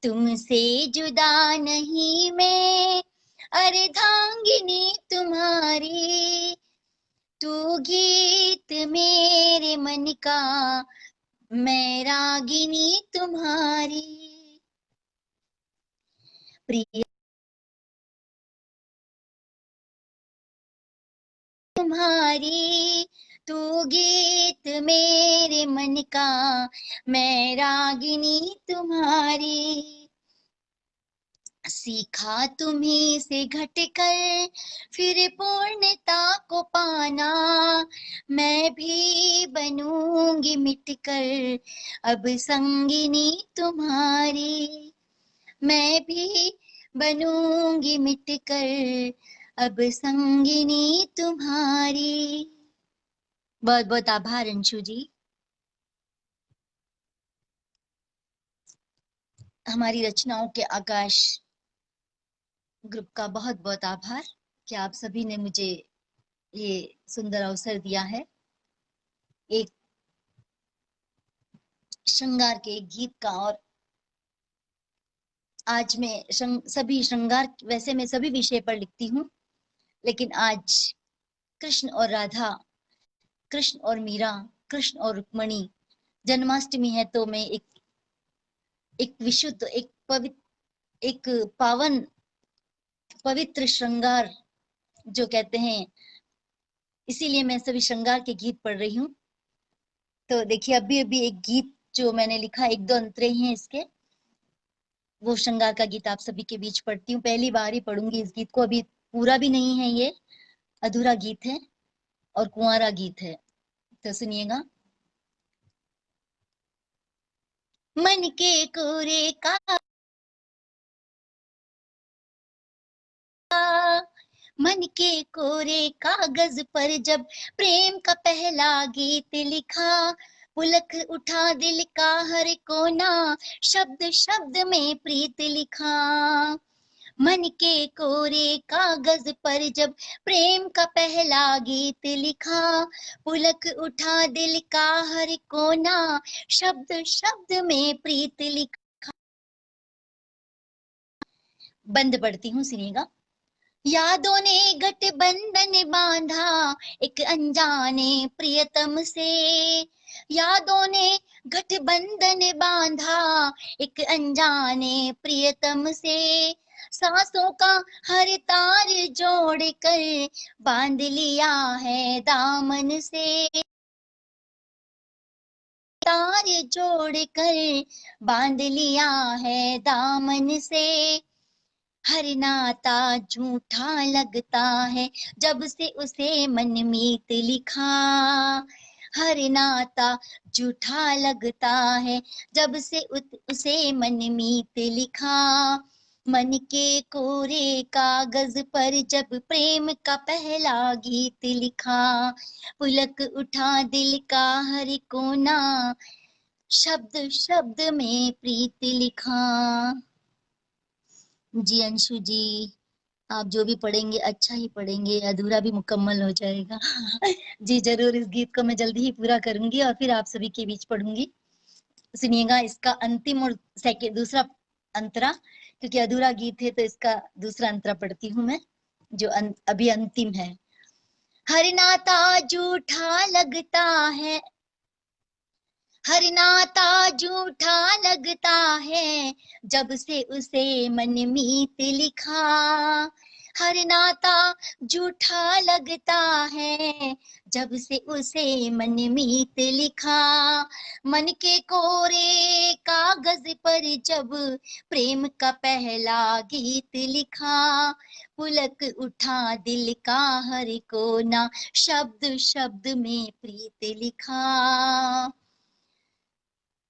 तुमसे जुदा नहीं मैं अर्धांगिनी तुम्हारी। तू गीत मेरे मन का, मैं रागिनी तुम्हारी। प्रिय तुम्हारी, तू गीत मेरे मन का, मैं रागिनी तुम्हारी। सीखा तुम्हीं से घटकर फिर पूर्णता को पाना, मैं भी बनूंगी मिटकर अब संगिनी तुम्हारी, मैं भी बनूंगी मिटकर अब संगिनी तुम्हारी। बहुत बहुत आभार अंशु जी। हमारी रचनाओं के आकाश ग्रुप का बहुत बहुत आभार कि आप सभी ने मुझे ये सुंदर अवसर दिया है एक श्रृंगार के एक गीत का। और आज मैं सभी श्रृंगार, वैसे मैं सभी विषय पर लिखती हूँ, लेकिन आज कृष्ण और राधा, कृष्ण और मीरा, कृष्ण और रुक्मणी, जन्माष्टमी है, तो मैं एक विशुद्ध, एक पावन पवित्र श्रृंगार जो कहते हैं, इसीलिए मैं सभी श्रृंगार के गीत पढ़ रही हूँ। तो देखिए अभी अभी एक गीत जो मैंने लिखा, एक दो अंतरे ही हैं इसके, वो श्रृंगार का गीत आप सभी के बीच पढ़ती हूँ। पहली बार ही पढ़ूंगी इस गीत को, अभी पूरा भी नहीं है, ये अधूरा गीत है और कुंवारा गीत है, तो सुनिएगा। मन के कोरे का मन के कोरे कागज पर जब प्रेम का पहला गीत लिखा, पुलक उठा दिल का हर कोना, शब्द शब्द में प्रीत लिखा। मन के कोरे कागज पर जब प्रेम का पहला गीत लिखा, पुलक उठा दिल का हर कोना, शब्द शब्द में प्रीत लिखा। बंद पढ़ती हूँ, सुनिएगा। यादों ने गठबंधन बांधा एक अनजाने प्रियतम से, यादों ने गठबंधन बांधा एक अनजाने प्रियतम से, सांसों का हर तार जोड़कर बांध लिया है दामन से, तार जोड़कर बांध लिया है दामन से। हर नाता झूठा लगता है जब से उसे मनमीत लिखा, हर नाता झूठा लगता है जब से उसे मनमीत लिखा। मन के कोरे कागज पर जब प्रेम का पहला गीत लिखा, पुलक उठा दिल का हर कोना, शब्द शब्द में प्रीत लिखा। जी अंशु जी, आप जो भी पढ़ेंगे अच्छा ही पढ़ेंगे, अधूरा भी मुकम्मल हो जाएगा। जी जरूर, इस गीत को मैं जल्दी ही पूरा करूंगी और फिर आप सभी के बीच पढ़ूंगी। सुनिएगा इसका अंतिम और दूसरा अंतरा, क्योंकि अधूरा गीत है तो इसका दूसरा अंतरा पढ़ती हूँ मैं, जो अभी अंतिम है। हर नाता झूठा लगता है, हर नाता झूठा लगता है जब से उसे मनमीत लिखा, हर नाता झूठा लगता है जब से उसे मनमीत लिखा। मन के कोरे कागज पर जब प्रेम का पहला गीत लिखा, पुलक उठा दिल का हर कोना, शब्द शब्द में प्रीत लिखा।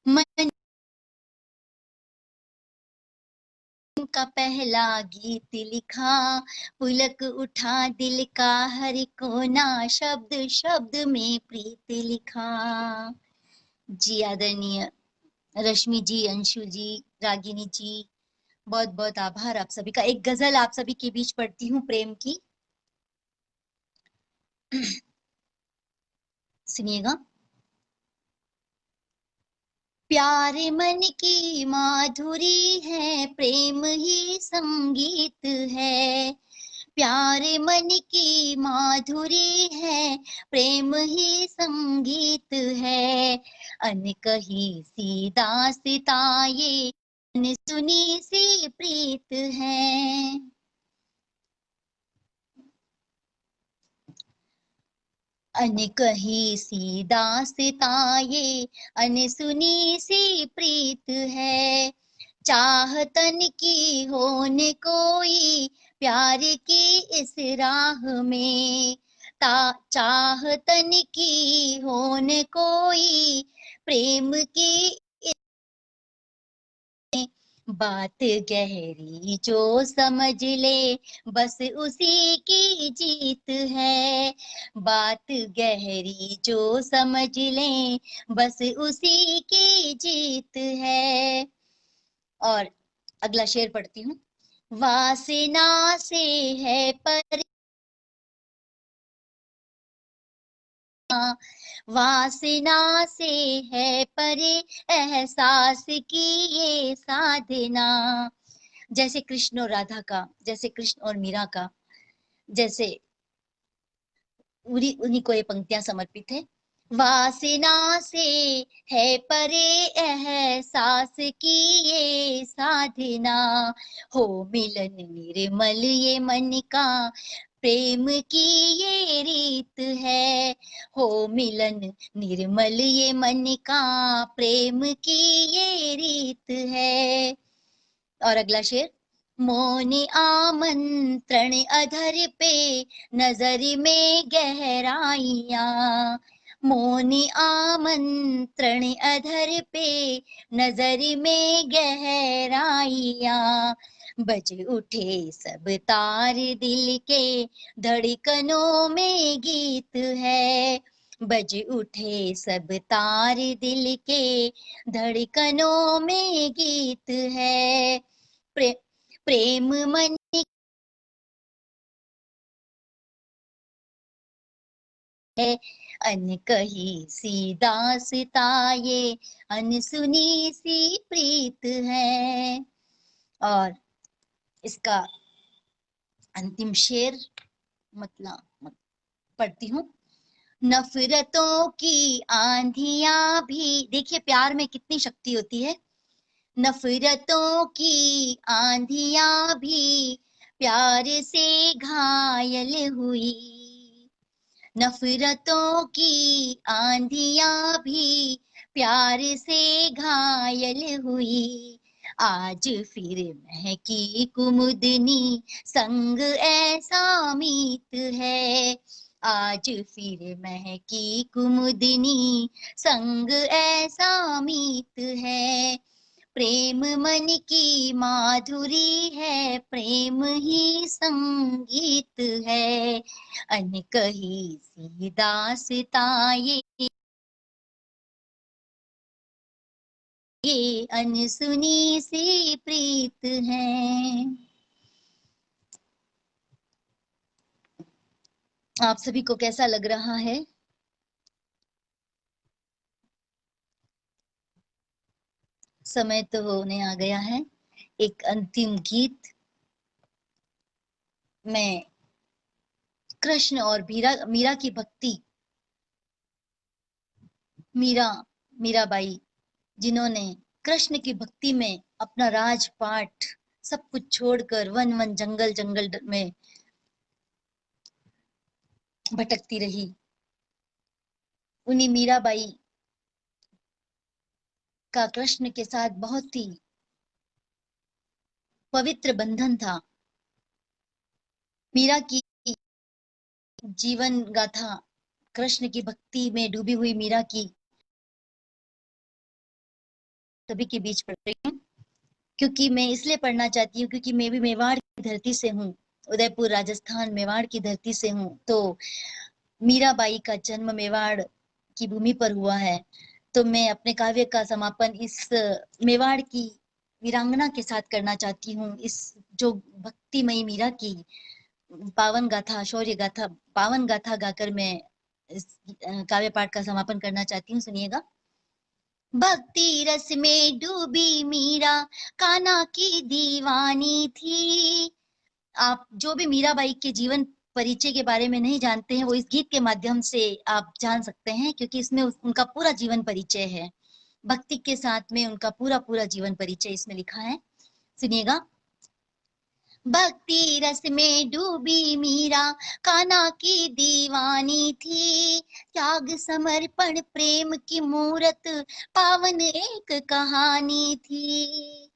मन का पहला गीत लिखा, पुलक उठा दिल का हर कोना, शब्द शब्द में प्रीत लिखा। जी आदरणीय रश्मि जी, अंशु जी, रागिनी जी, बहुत बहुत आभार आप सभी का। एक गजल आप सभी के बीच पढ़ती हूँ प्रेम की, सुनिएगा। प्यार मन की माधुरी है, प्रेम ही संगीत है, प्यार मन की माधुरी है, प्रेम ही संगीत है। अनकही सी दास्तां ये अनसुनी सी प्रीत है। अनकही सी दास्तां ये अनसुनी सी प्रीत है। चाहतन की हो न कोई प्यार की इस राह में, चाहतन की हो न कोई, प्रेम की बात गहरी जो समझ ले, बस उसी की जीत है। बात गहरी जो समझ ले, बस उसी की जीत है। और अगला शेर पढ़ती हूँ। वासना से है पर, वासना से है परे, एहसास की ये साधना। जैसे कृष्ण और राधा का, जैसे कृष्ण और मीरा का, जैसे उन्हीं उन्हीं को ये पंक्तियां समर्पित है। वासना से है परे, एहसास की ये साधना, हो मिलन निर्मल ये मन का, प्रेम की ये रीत है। हो मिलन निर्मल ये मन का, प्रेम की ये रीत है। और अगला शेर। मौन आमंत्रण अधर पे, नजर में गहराइया। मौन आमंत्रण अधर पे, नजर में गहराइया। बज उठे सब तार दिल के, धड़कनों में गीत है। बज उठे सब तार दिल के, धड़कनों में गीत है। प्रे, प्रेम मन है, अनकही सी दास्तां ये, अनसुनी सी प्रीत है। और इसका अंतिम शेर मतलब पढ़ती हूँ। नफरतों की आंधियां भी, देखिए प्यार में कितनी शक्ति होती है। नफरतों की आंधियां भी प्यार से घायल हुई। नफरतों की आंधियां भी प्यार से घायल हुई। आज फिर महकी कुमुदनी, संग ऐसा मीत है। आज फिर महकी कुमुदनी, संग ऐसा मीत है। प्रेम मन की माधुरी है, प्रेम ही संगीत है। अनकही सी दास्तां ये अनसुनी सी प्रीत है। आप सभी को कैसा लग रहा है? समय तो होने आ गया है। एक अंतिम गीत में कृष्ण और मीरा की भक्ति। मीराबाई, जिन्होंने कृष्ण की भक्ति में अपना राजपाट सब कुछ छोड़कर वन वन जंगल जंगल में भटकती रही। उन्हीं मीराबाई का कृष्ण के साथ बहुत ही पवित्र बंधन था। मीरा की जीवन गाथा, कृष्ण की भक्ति में डूबी हुई मीरा की, सभी के बीच पढ़ रही हूँ। क्योंकि मैं इसलिए पढ़ना चाहती हूँ क्योंकि मैं भी मेवाड़ की धरती से हूँ, उदयपुर राजस्थान मेवाड़ की धरती से हूँ। तो मीराबाई का जन्म मेवाड़ की भूमि पर हुआ है। तो मैं अपने काव्य का समापन इस मेवाड़ की वीरांगना के साथ करना चाहती हूँ। इस जो भक्तिमयी मीरा की पावन गाथा, शौर्य गाथा, पावन गाथा गाकर मैं इस काव्य पाठ का समापन करना चाहती हूँ। सुनिएगा। भक्ति रस में डूबी मीरा, कान्हा की दीवानी थी। आप जो भी मीराबाई के जीवन परिचय के बारे में नहीं जानते हैं, वो इस गीत के माध्यम से आप जान सकते हैं, क्योंकि इसमें उनका पूरा जीवन परिचय है। भक्ति के साथ में उनका पूरा पूरा जीवन परिचय इसमें लिखा है। सुनिएगा। भक्ति रस में डूबी मीरा, कान्हा की दीवानी थी। त्याग समर्पण प्रेम की मूरत, पावन एक कहानी थी।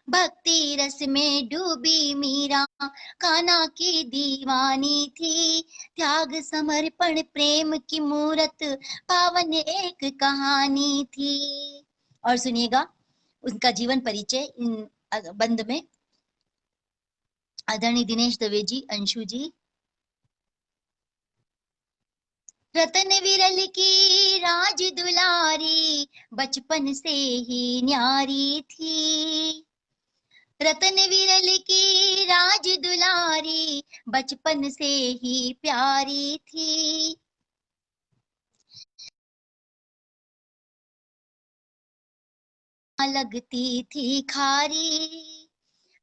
भक्ति रस में डूबी मीरा कान्हा की दीवानी थी। त्याग समर्पण प्रेम की मूरत पावन एक कहानी थी। और सुनिएगा उनका जीवन परिचय इन बंद में। आदरणीय दिनेश दवे जी, अंशु जी। रतन विरल की राज दुलारी बचपन से ही न्यारी थी। रतन विरल की राज दुलारी बचपन से ही प्यारी थी। लगती थी खारी।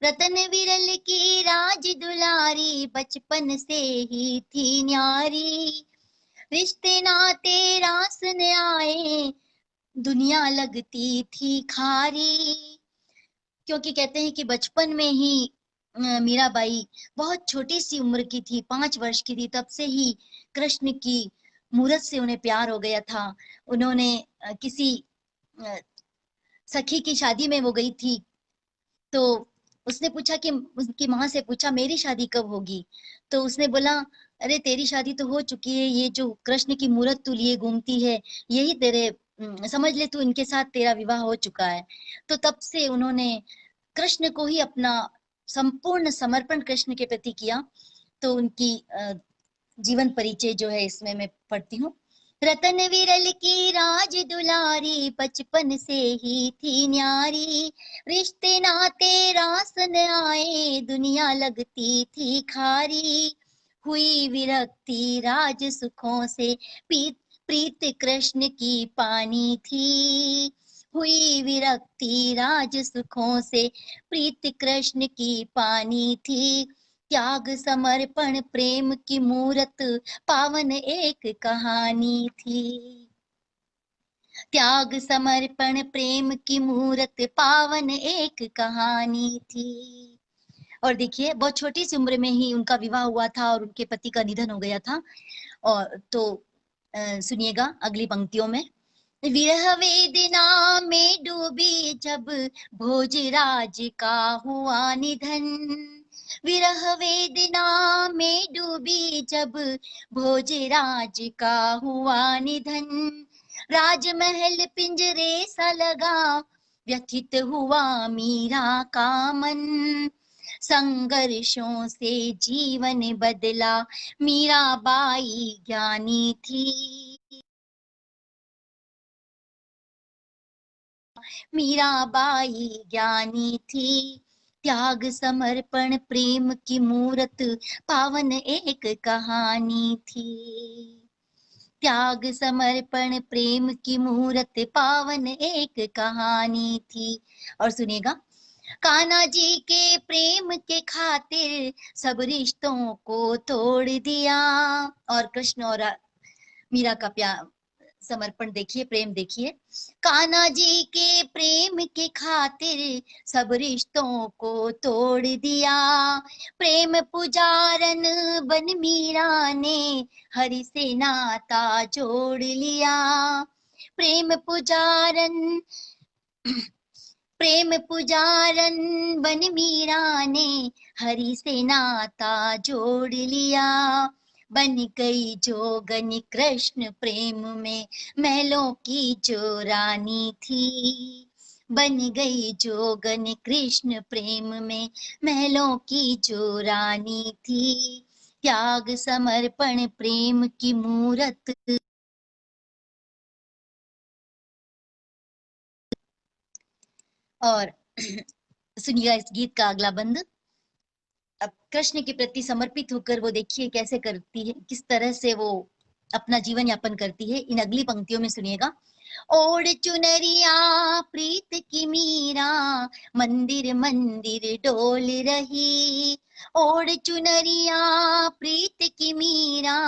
रतन विरल की राज दुलारी बचपन से ही थी न्यारी। रिश्ते नाते रास न आए दुनिया लगती थी खारी। क्योंकि कहते हैं कि बचपन में ही मीराबाई बहुत छोटी सी उम्र की थी, 5 वर्ष की थी, तब से ही कृष्ण की मूरत से उन्हें प्यार हो गया था। उन्होंने किसी सखी की शादी में वो गई थी, तो उसने पूछा कि उसकी माँ से पूछा मेरी शादी कब होगी। तो उसने बोला अरे तेरी शादी तो हो चुकी है, ये जो कृष्ण की मूरत तू लिए घूमती है यही तेरे समझ ले तू इनके साथ तेरा विवाह हो चुका है। तो तब से उन्होंने कृष्ण को ही अपना संपूर्ण समर्पण कृष्ण के प्रति किया। तो उनकी जीवन परिचय जो है इसमें मैं पढ़ती हूँ। रतन विरल की राज दुलारी बचपन से ही थी न्यारी। रिश्ते नाते रास न आए दुनिया लगती थी खारी। हुई विरक्ति राज सुखों से प्रीत कृष्ण की पानी थी। हुई विरक्ति राज सुखों से प्रीत कृष्ण की पानी थी। त्याग समर्पण प्रेम की मूरत पावन एक कहानी थी। त्याग समर्पण प्रेम की मूरत पावन एक कहानी थी। और देखिए बहुत छोटी सी उम्र में ही उनका विवाह हुआ था और उनके पति का निधन हो गया था। और तो सुनिएगा अगली पंक्तियों में। विरह वेदना में डूबी जब भोजराज का हुआ निधन। विरह वेदना में डूबी जब भोजराज का हुआ निधन। राजमहल पिंजरे सा लगा व्यथित हुआ मीरा का मन। संघर्षों से जीवन बदला मीराबाई ज्ञानी थी। मीराबाई ज्ञानी थी। त्याग समर्पण प्रेम की मूरत पावन एक कहानी थी। त्याग समर्पण प्रेम की मूरत पावन एक कहानी थी। और सुनिएगा कान्हा जी के प्रेम के खातिर सब रिश्तों को तोड़ दिया। और कृष्ण और मीरा का प्यार समर्पण देखिए, प्रेम देखिए। कान्हा जी के प्रेम के खातिर सब रिश्तों को तोड़ दिया। प्रेम पुजारन बन मीरा ने हरि से नाता जोड़ लिया। प्रेम पुजारन प्रेम पुजारन बन मीरा ने हरि से नाता जोड़ लिया। बन गई जोगन कृष्ण प्रेम में महलों की जो रानी थी। बन गई जोगन कृष्ण प्रेम में महलों की जो रानी थी। त्याग समर्पण प्रेम की मूरत। और सुनिएगा इस गीत का अगला बंद। अब कृष्ण के प्रति समर्पित होकर वो देखिए कैसे करती है, किस तरह से वो अपना जीवन यापन करती है। इन अगली पंक्तियों में सुनिएगा। ओढ़ चुनरिया प्रीत की मीरा मंदिर मंदिर डोल रही। ओढ़ चुनरिया प्रीत की मीरा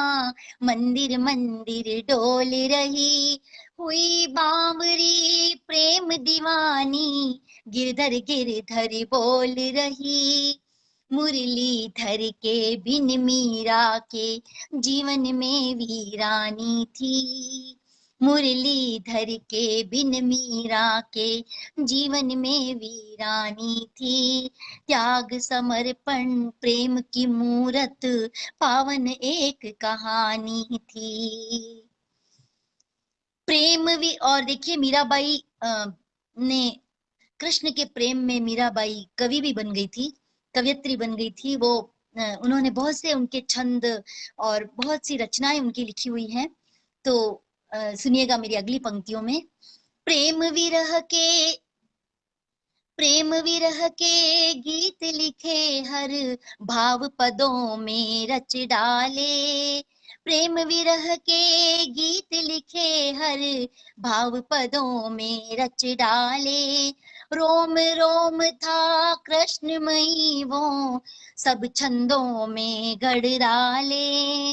मंदिर मंदिर डोल रही। हुई बावरी प्रेम दीवानी गिरधर गिरधर बोल रही। मुरलीधर के बिन मीरा के जीवन में वीरानी थी। मुरलीधर के बिन मीरा के जीवन में वीरानी थी। त्याग समर्पण प्रेम की मूरत पावन एक कहानी थी। प्रेम भी, और देखिए मीराबाई ने कृष्ण के प्रेम में मीराबाई कवि भी बन गई थी, कवयित्री बन गई थी वो। उन्होंने बहुत से उनके छंद और बहुत सी रचनाएं उनकी लिखी हुई हैं। तो सुनिएगा मेरी अगली पंक्तियों में। प्रेम विरह के प्रेम विरह के गीत लिखे हर भाव पदों में रच डाले। प्रेम विरह के गीत लिखे हर भाव पदों में रच डाले। रोम रोम था कृष्णमयी वो सब छंदों में गढ़ डाले।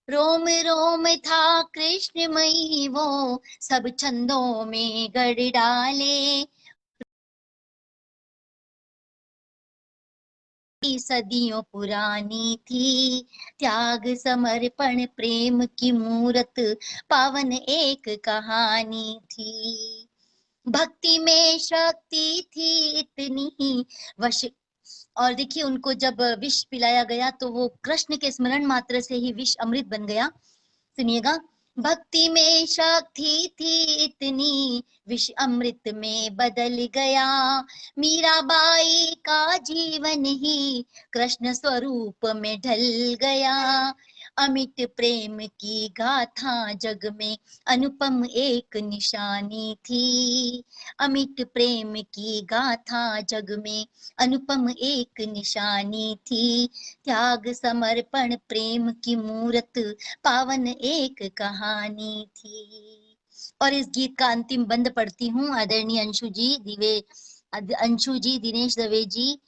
रोम रोम था कृष्णमयी वो सब छंदों में गढ़ डाले। सदियों पुरानी थी, त्याग समर्पण प्रेम की मूरत पावन एक कहानी थी। भक्ति में शक्ति थी इतनी वश, और देखिए उनको जब विष पिलाया गया तो वो कृष्ण के स्मरण मात्र से ही विष अमृत बन गया। सुनिएगा। भक्ति में शक्ति थी इतनी विष अमृत में बदल गया। मीराबाई का जीवन ही कृष्ण स्वरूप में ढल गया। अमिट प्रेम की गाथा जग में अनुपम एक निशानी थी। अमिट प्रेम की गाथा जग में अनुपम एक निशानी थी। त्याग समर्पण प्रेम की मूरत पावन एक कहानी थी। और इस गीत का अंतिम बंद पढ़ती हूँ। आदरणीय अंशु जी, दिनेश दवे जी,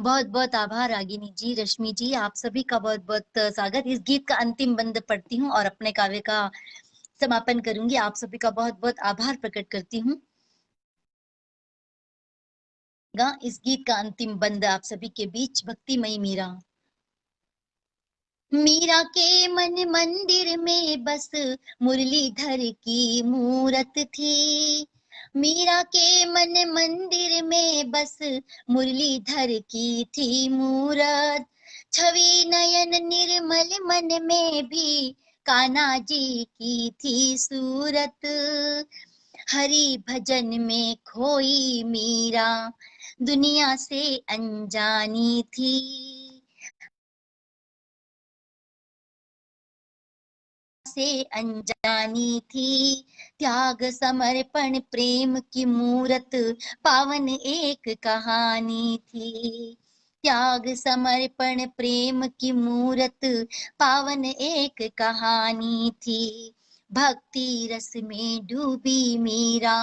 बहुत बहुत आभार। रागिनी जी, रश्मि जी, आप सभी का बहुत बहुत स्वागत। इस गीत का अंतिम बंद पढ़ती हूँ और अपने काव्य का समापन करूंगी। आप सभी का बहुत बहुत आभार प्रकट करती हूँ। इस गीत का अंतिम बंद आप सभी के बीच। भक्तिमयी मीरा। मीरा के मन मंदिर में बस मुरलीधर की मूरत थी। मीरा के मन मंदिर में बस मुरलीधर की थी मूरत। छवि नयन निर्मल मन में भी कान्हा जी की थी सूरत। हरि भजन में खोई मीरा दुनिया से अनजानी थी। से अनजानी थी। त्याग समर्पण प्रेम की मूरत पावन एक कहानी थी। त्याग समर्पण प्रेम की मूरत पावन एक कहानी थी। भक्ति रस में डूबी मीरा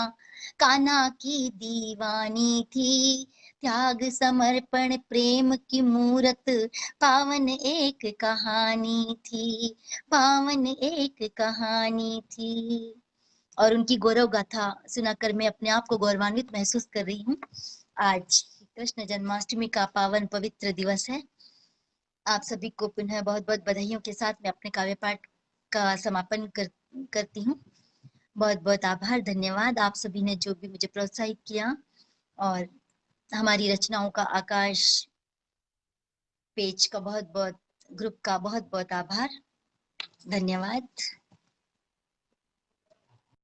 कान्हा की दीवानी थी। त्याग समर्पण प्रेम की मूरत पावन एक कहानी थी। पावन एक कहानी थी। और उनकी गौरव गाथा सुनाकर मैं अपने आप को गौरवान्वित महसूस कर रही हूँ। आज कृष्ण जन्माष्टमी का पावन पवित्र दिवस है। आप सभी को पुनः बहुत बहुत बधाइयों के साथ मैं अपने काव्य पाठ का समापन करती हूँ। बहुत बहुत आभार, धन्यवाद आप सभी ने जो भी मुझे प्रोत्साहित किया। और हमारी रचनाओं का आकाश पेज का बहुत बहुत, ग्रुप का बहुत बहुत आभार, धन्यवाद।